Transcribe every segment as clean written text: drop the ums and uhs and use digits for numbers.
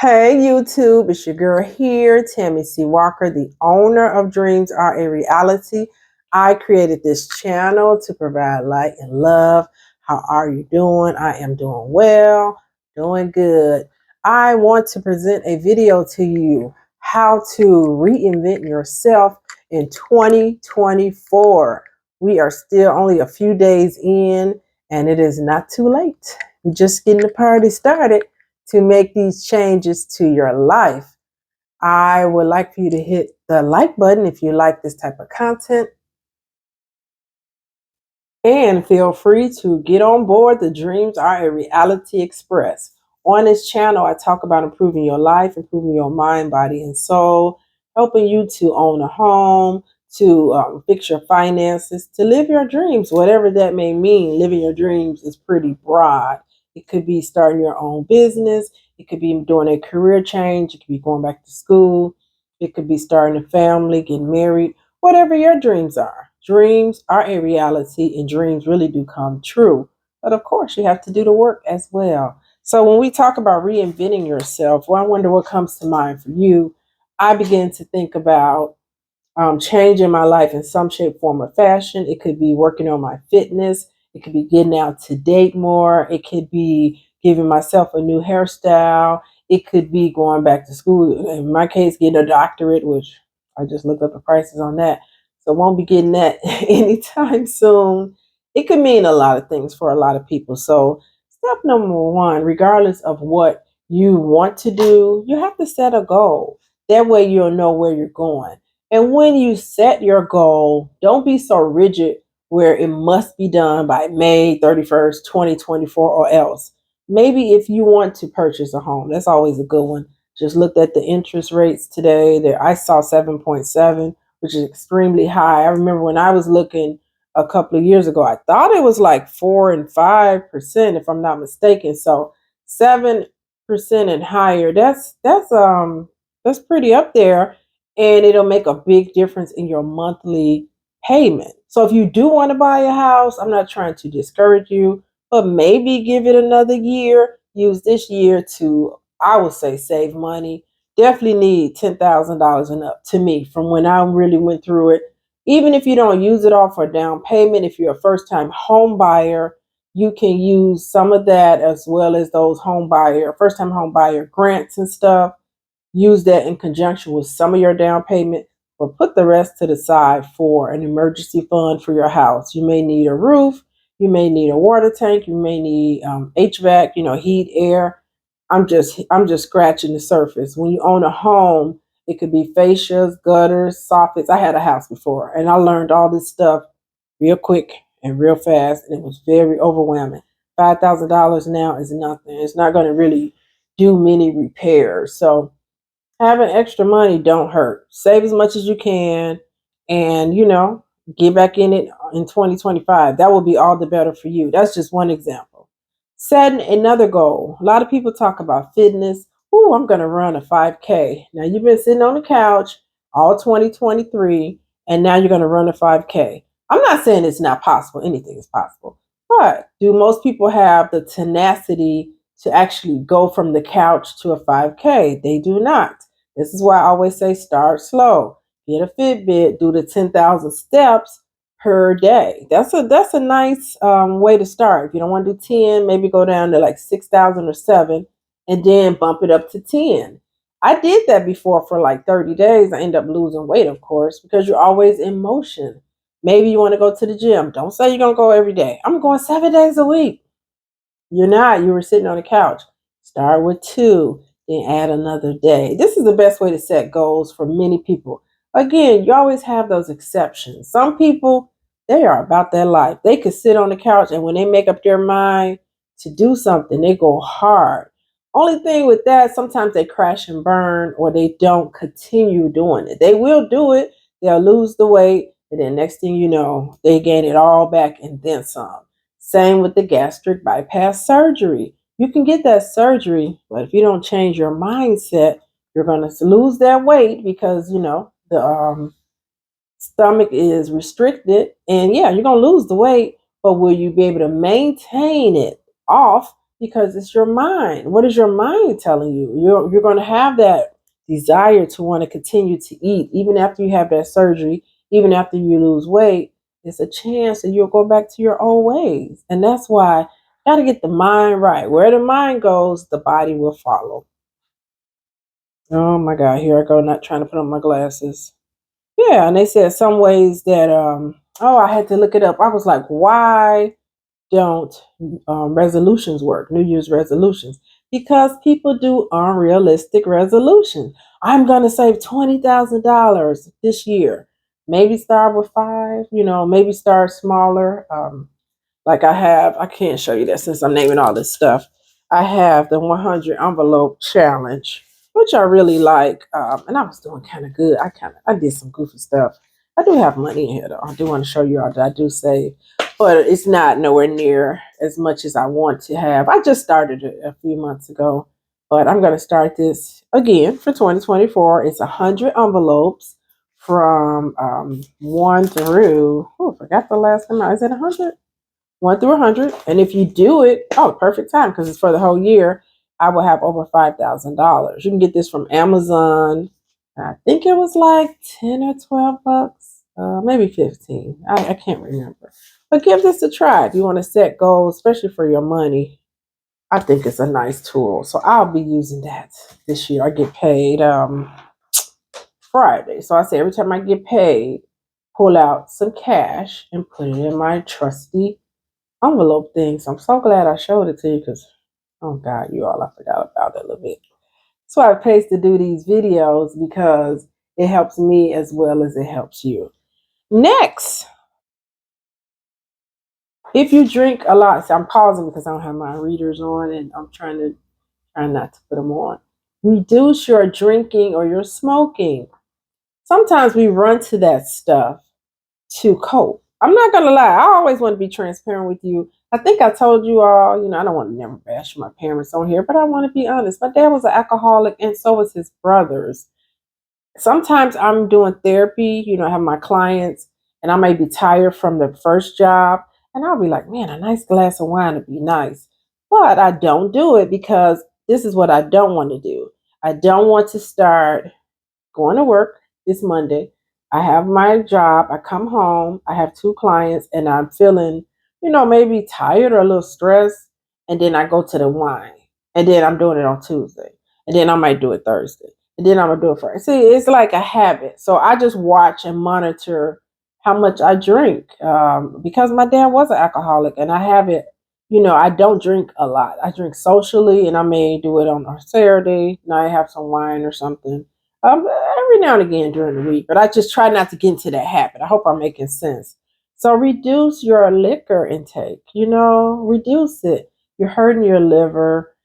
Hey YouTube, it's your girl here, Tammy C. Walker, the owner of Dreams Are a Reality. I created this channel to provide light and love. How are you doing? I am doing well, doing good. I want to present a video to you, how to reinvent yourself in 2024. We are still only a few days in, and it is not too late. We're just getting the party started to make these changes to your life. I would like for you to hit the like button if you like this type of content. And feel free to get on board the Dreams Are a Reality Express. On this channel, I talk about improving your life, improving your mind, body, and soul, helping you to own a home, to fix your finances, to live your dreams, whatever that may mean. Living your dreams is pretty broad. It could be starting your own business. It could be doing a career change. It could be going back to school. It could be starting a family, getting married, whatever your dreams are. Dreams are a reality and dreams really do come true. But of course, you have to do the work as well. So when we talk about reinventing yourself, well, I wonder what comes to mind for you. I begin to think about changing my life in some shape, form, or fashion. It could be working on my fitness. It could be getting out to date more. It could be giving myself a new hairstyle. It could be going back to school. In my case, getting a doctorate, which I just looked up the prices on that. So won't be getting that anytime soon. It could mean a lot of things for a lot of people. So step number one, regardless of what you want to do, you have to set a goal. That way you'll know where you're going. And when you set your goal, don't be so rigid where it must be done by May 31st, 2024 or else. Maybe if you want to purchase a home, that's always a good one. Just looked at the interest rates today. There I saw 7.7, which is extremely high. I remember when I was looking a couple of years ago, I thought it was like 4 and 5%, if I'm not mistaken. So 7% and higher, that's pretty up there, and it'll make a big difference in your monthly payment. So if you do want to buy a house, I'm not trying to discourage you, but maybe give it another year. Use this year to, I would say, save money. Definitely need $10,000 and up to me from when I really went through it. Even if you don't use it all for down payment, if you're a first time home buyer, you can use some of that as well as those first time home buyer grants and stuff. Use that in conjunction with some of your down payment, but put the rest to the side for an emergency fund for your house. You may need a roof, you may need a water tank, you may need HVAC, heat, air. I'm just scratching the surface. When you own a home, it could be fascias, gutters, soffits. I had a house before, and I learned all this stuff real quick and real fast, and it was very overwhelming. $5,000 now is nothing. It's not going to really do many repairs. So having extra money don't hurt. Save as much as you can, and get back in it in 2025. That will be all the better for you. That's just one example. Setting another goal. A lot of people talk about fitness. Oh, I'm going to run a 5K. Now you've been sitting on the couch all 2023, and now you're going to run a 5K. I'm not saying it's not possible. Anything is possible. But do most people have the tenacity to actually go from the couch to a 5K? They do not. This is why I always say start slow. Get a Fitbit, do the 10,000 steps per day. That's a nice way to start. If you don't want to do 10, maybe go down to like 6,000 or 7, and then bump it up to 10. I did that before for like 30 days. I ended up losing weight, of course, because you're always in motion. Maybe you want to go to the gym. Don't say you're going to go every day. I'm going 7 days a week. You're not. You were sitting on the couch. Start with 2, then add another day. This is the best way to set goals for many people. Again, you always have those exceptions. Some people, they are about their life. They could sit on the couch, and when they make up their mind to do something, they go hard. Only thing with that, sometimes they crash and burn, or they don't continue doing it. They will do it. They'll lose the weight, and then next thing you know, they gain it all back and then some. Same with the gastric bypass surgery. You can get that surgery, but if you don't change your mindset, you're going to lose that weight because, the stomach is restricted. And yeah, you're going to lose the weight, but will you be able to maintain it off? because it's your mind. What is your mind telling you? You're going to have that desire to want to continue to eat, even after you have that surgery, even after you lose weight. There's a chance that you'll go back to your old ways. And that's why you got to get the mind right. Where the mind goes, the body will follow. Oh my God, here I go, not trying to put on my glasses. Yeah, and they said some ways that oh, I had to look it up. I was like, why don't resolutions work, New Year's resolutions? Because people do unrealistic resolutions. I'm going to save $20,000 this year. Maybe start with five, maybe start smaller. Like I can't show you that since I'm naming all this stuff. I have the 100 envelope challenge, which I really like. And I was doing kind of good. I did some goofy stuff. I do have money in here though. I do want to show you all that I do save, but it's not nowhere near as much as I want to have. I just started it a few months ago, but I'm going to start this again for 2024. It's 100 envelopes from 1 through, I forgot the last time. Is it 100? 1 through 100. And if you do it, perfect time because it's for the whole year, I will have over $5,000. You can get this from Amazon. I think it was like 10 or 12 bucks, maybe 15. I can't remember. But give this a try if you want to set goals, especially for your money. I think it's a nice tool. So I'll be using that this year. I get paid Friday. So I say every time I get paid, pull out some cash and put it in my trusty envelope thing. So I'm so glad I showed it to you because, oh God, you all, I forgot about it a little bit. So I pays to do these videos because it helps me as well as it helps you. Next, if you drink a lot, so I'm pausing because I don't have my readers on and I'm trying not to put them on. Reduce your drinking or your smoking. Sometimes we run to that stuff to cope. I'm not gonna lie, I always want to be transparent with you. I think I told you all, I don't want to never bash my parents on here, but I want to be honest. My dad was an alcoholic and so was his brothers. Sometimes I'm doing therapy, I have my clients and I may be tired from the first job and I'll be like, man, a nice glass of wine would be nice. But I don't do it because this is what I don't want to do. I don't want to start going to work this Monday. I have my job. I come home. I have two clients and I'm feeling, maybe tired or a little stressed. And then I go to the wine. And then I'm doing it on Tuesday. And then I might do it Thursday. And then I'm going to do it Friday. See, it's like a habit. So I just watch and monitor how much I drink because my dad was an alcoholic and I have it. I don't drink a lot. I drink socially and I may do it on a Saturday and I have some wine or something every now and again during the week, but I just try not to get into that habit. I hope I'm making sense. So reduce your liquor intake, reduce it. You're hurting your liver.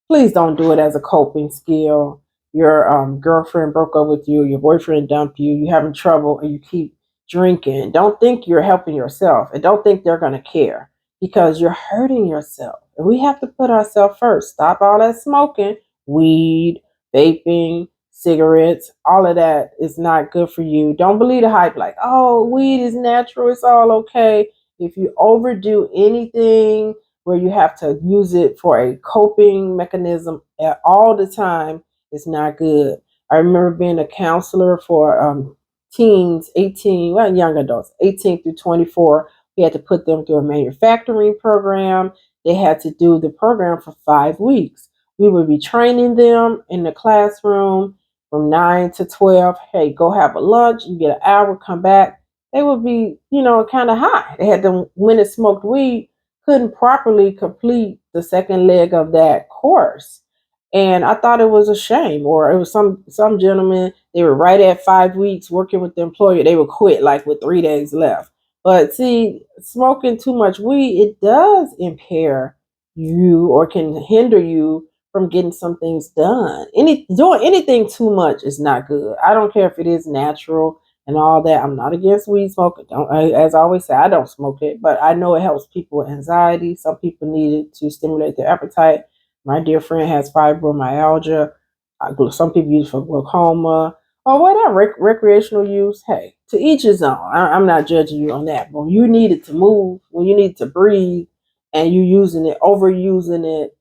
Please don't do it as a coping skill. Your girlfriend broke up with you, your boyfriend dumped you, you're having trouble, and you keep drinking. Don't think you're helping yourself, and don't think they're going to care because you're hurting yourself. And we have to put ourselves first. Stop all that smoking, weed, vaping, cigarettes, all of that is not good for you. Don't believe the hype like, oh, weed is natural, it's all okay. If you overdo anything where you have to use it for a coping mechanism at all the time, it's not good. I remember being a counselor for teens, 18, well, young adults, 18 through 24. We had to put them through a manufacturing program. They had to do the program for 5 weeks. We would be training them in the classroom from 9 to 12. Hey, go have a lunch. You get an hour, come back. They would be, kind of high. They had them when it smoked weed, couldn't properly complete the second leg of that course. And I thought it was a shame. Or it was some gentlemen, they were right at 5 weeks working with the employer. They would quit like with 3 days left. But see, smoking too much weed, it does impair you or can hinder you from getting some things done. Doing anything too much is not good. I don't care if it is natural and all that. I'm not against weed smoking. As I always say, I don't smoke it, but I know it helps people with anxiety. Some people need it to stimulate their appetite. My dear friend has fibromyalgia. Some people use it for glaucoma or whatever recreational use. Hey, to each his own. I'm not judging you on that. But when you need it to move, when you need to breathe, and you using it, overusing it,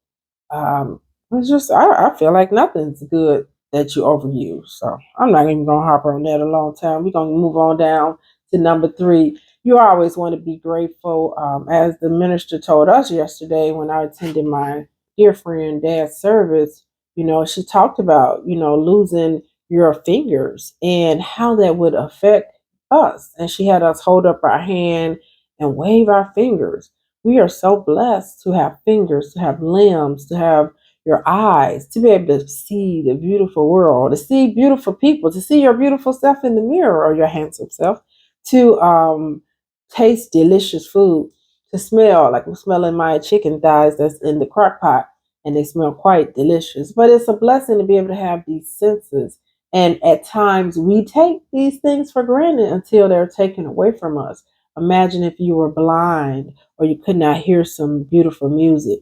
It's just I feel like nothing's good that you overuse. So I'm not even gonna harp on that a long time. We're gonna move on down to number three. You always want to be grateful. As the minister told us yesterday when I attended my dear friend dad's service, she talked about, losing your fingers and how that would affect us. And she had us hold up our hand and wave our fingers. We are so blessed to have fingers, to have limbs, to have your eyes, to be able to see the beautiful world, to see beautiful people, to see your beautiful self in the mirror or your handsome self, to taste delicious food, to smell like I'm smelling my chicken thighs that's in the crock pot and they smell quite delicious. But it's a blessing to be able to have these senses. And at times we take these things for granted until they're taken away from us. Imagine if you were blind or you could not hear some beautiful music.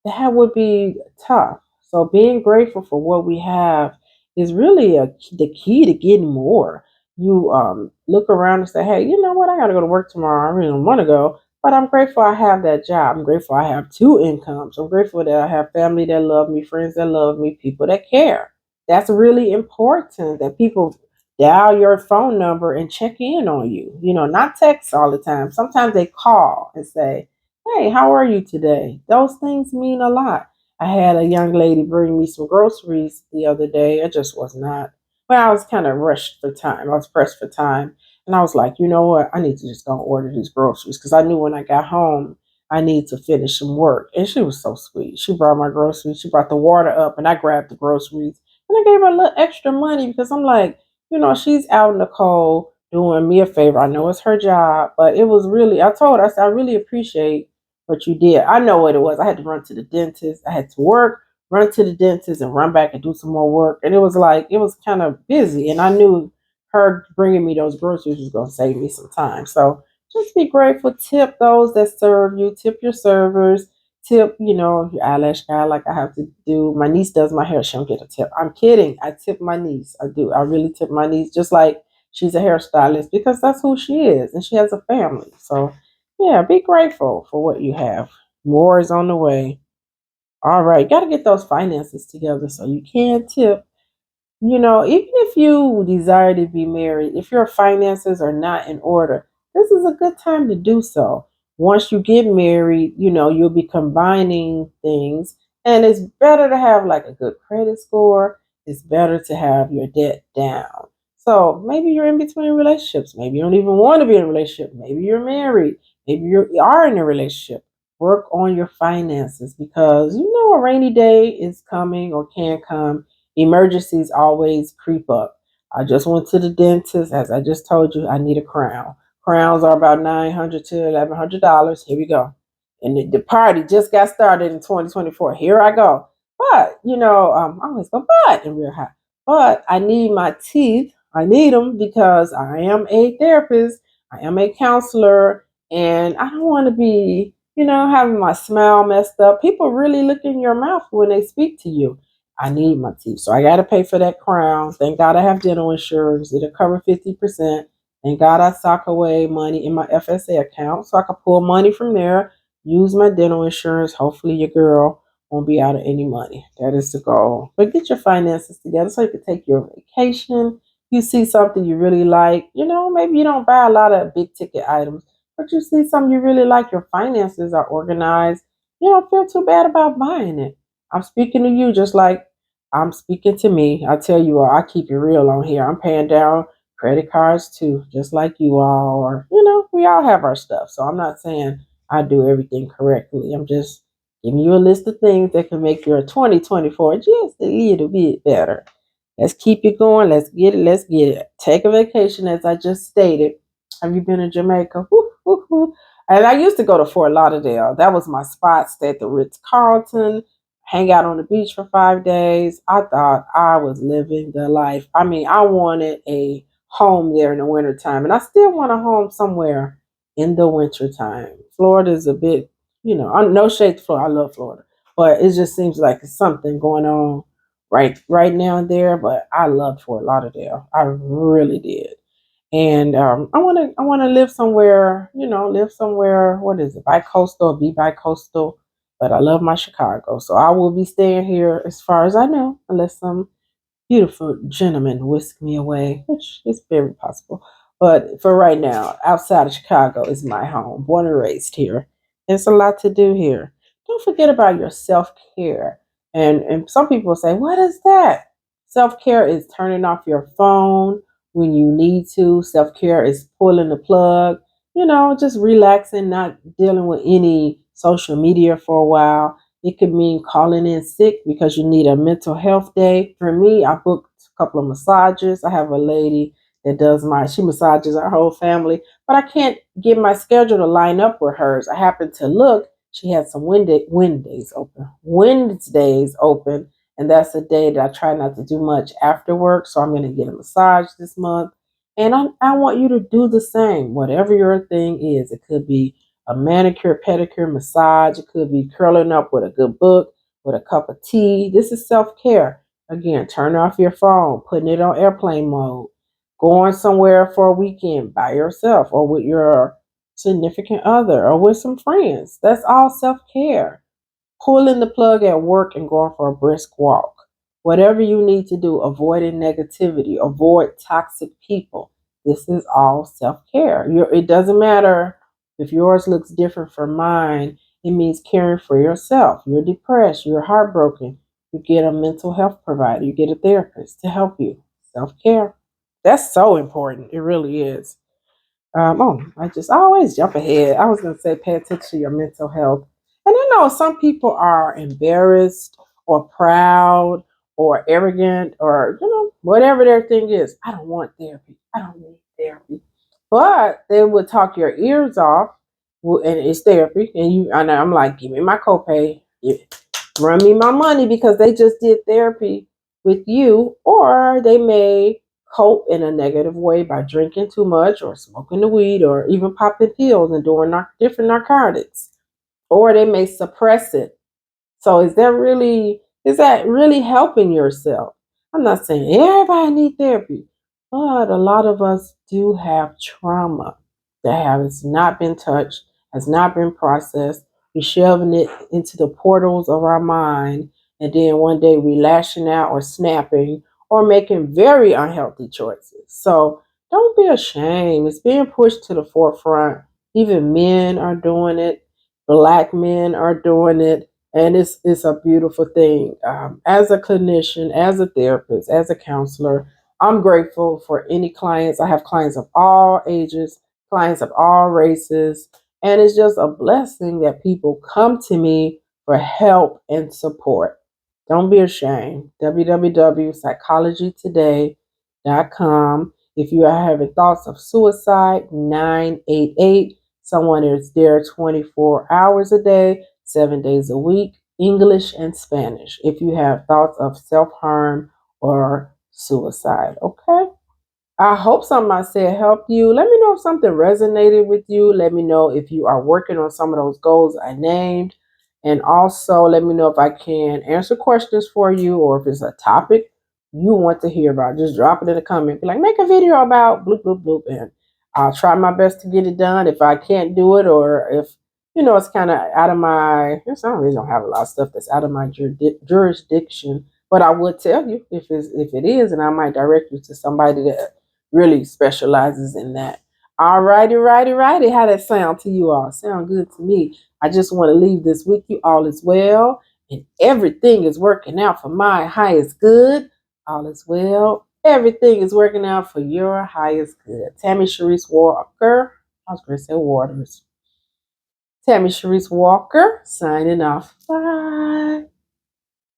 That would be tough. So being grateful for what we have is really the key to getting more. You look around and say, hey, you know what? I got to go to work tomorrow. I really don't want to go, but I'm grateful I have that job. I'm grateful I have two incomes. I'm grateful that I have family that love me, friends that love me, people that care. That's really important that people dial your phone number and check in on you. Not text all the time. Sometimes they call and say, hey, how are you today? Those things mean a lot. I had a young lady bring me some groceries the other day. I just was not, well, I was kind of rushed for time. I was pressed for time. And I was like, you know what? I need to just go and order these groceries because I knew when I got home, I need to finish some work. And she was so sweet. She brought my groceries. She brought the water up and I grabbed the groceries. And I gave her a little extra money because I'm like, she's out in the cold doing me a favor. I know it's her job, but it was really, I told her, I said, I really appreciate what you did. I know what it was. I had to run to the dentist. I had to work, run to the dentist, and run back and do some more work. And it was like, it was kind of busy. And I knew her bringing me those groceries was going to save me some time. So just be grateful. Tip those that serve you. Tip your servers. Tip, your eyelash guy, like I have to do. My niece does my hair. She don't get a tip. I'm kidding. I tip my niece. I do. I really tip my niece, just like she's a hairstylist because that's who she is. And she has a family. So yeah, be grateful for what you have. More is on the way. All right, got to get those finances together so you can tip. Even if you desire to be married, if your finances are not in order, this is a good time to do so. Once you get married, you'll be combining things, and it's better to have like a good credit score. It's better to have your debt down. So maybe you're in between relationships. Maybe you don't even want to be in a relationship. Maybe you're married. Maybe you are in a relationship. Work on your finances because a rainy day is coming or can come. Emergencies always creep up. I just went to the dentist. As I just told you, I need a crown. Crowns are about $900 to $1,100. Here we go. And the party just got started in 2024. Here I go. But, I always go, but in real high. But I need my teeth. I need them because I am a therapist. I am a counselor. And I don't want to be, having my smile messed up. People really look in your mouth when they speak to you. I need my teeth. So I got to pay for that crown. Thank God I have dental insurance. It'll cover 50%. Thank God I sock away money in my FSA account so I can pull money from there, use my dental insurance. Hopefully your girl won't be out of any money. That is the goal. But get your finances together so you can take your vacation. You see something you really like. Maybe you don't buy a lot of big ticket items, but you see something you really like. Your finances are organized. You don't feel too bad about buying it. I'm speaking to you just like I'm speaking to me. I tell you all, I keep it real on here. I'm paying down credit cards too, just like you all, or, we all have our stuff. So I'm not saying I do everything correctly. I'm just giving you a list of things that can make your 2024 just a little bit better. Let's keep it going. Let's get it. Let's get it. Take a vacation, as I just stated. Have you been to Jamaica? Woo, woo, woo. And I used to go to Fort Lauderdale. That was my spot. Stay at the Ritz Carlton, hang out on the beach for 5 days. I thought I was living the life. I mean, I wanted a home there in the wintertime, and I still want a home somewhere in the wintertime. Florida is a bit, no shade to Florida. I love Florida, but it just seems like there's something going on right now and there. But I loved Fort Lauderdale. I really did. And I want to live somewhere, live somewhere. What is it? Bi-coastal, be bi-coastal. But I love my Chicago. So I will be staying here as far as I know, unless some beautiful gentleman whisk me away, which is very possible. But for right now, outside of Chicago is my home, born and raised here. There's a lot to do here. Don't forget about your self care. And some people say, what is that? Self care is turning off your phone when you need to. Self care is pulling the plug, just relaxing, not dealing with any social media for a while. It could mean calling in sick because you need a mental health day. For me, I booked a couple of massages. I have a lady that she massages our whole family, but I can't get my schedule to line up with hers. I happened to look. She had some Wednesdays open, and that's a day that I try not to do much after work. So I'm going to get a massage this month. And I want you to do the same, whatever your thing is. It could be a manicure, pedicure, massage. It could be curling up with a good book, with a cup of tea. This is self-care. Again, turn off your phone, putting it on airplane mode, going somewhere for a weekend by yourself or with your significant other or with some friends. That's all self-care. Pulling the plug at work and going for a brisk walk. Whatever you need to do, avoiding negativity, avoid toxic people. This is all self-care. It doesn't matter if yours looks different from mine. It means caring for yourself. You're depressed, you're heartbroken. You get a mental health provider, you get a therapist to help you. Self-care. That's so important. It really is. I always jump ahead. I was going to say, pay attention to your mental health. And I know some people are embarrassed or proud or arrogant or, whatever their thing is. I don't want therapy. I don't need therapy. But they would talk your ears off, and it's therapy. And I'm like, give me my copay. Run me my money because they just did therapy with you, or they may cope in a negative way by drinking too much or smoking the weed or even popping pills and doing different narcotics, or they may suppress it. So is that really helping yourself? I'm not saying everybody need therapy, but a lot of us do have trauma that has not been touched, has not been processed. We're shoving it into the portals of our mind, and then one day we lashing out or snapping or making very unhealthy choices. So don't be ashamed. It's being pushed to the forefront. Even men are doing it. Black men are doing it, and it's a beautiful thing. As a clinician, as a therapist, as a counselor, I'm grateful for any clients. I have clients of all ages, clients of all races, and it's just a blessing that people come to me for help and support. Don't be ashamed. www.psychologytoday.com. If you are having thoughts of suicide, 988. Someone is there 24 hours a day, 7 days a week, English and Spanish, if you have thoughts of self harm or suicide. Okay? I hope something I said helped you. Let me know if something resonated with you. Let me know if you are working on some of those goals I named. And also let me know if I can answer questions for you or if it's a topic you want to hear about. Just drop it in the comment. Be like, make a video about bloop, bloop, bloop. And I'll try my best to get it done. If I can't do it or if, it's kind of out of my, I really don't have a lot of stuff that's out of my jurisdiction. But I would tell you if it is, and I might direct you to somebody that really specializes in that. All righty, righty, righty. How that sound to you all? Sound good to me. I just want to leave this with you. All is well, and everything is working out for my highest good. All is well. Everything is working out for your highest good. Tammy Sharice Walker. I was going to say Waters. Tammy Sharice Walker signing off. Bye.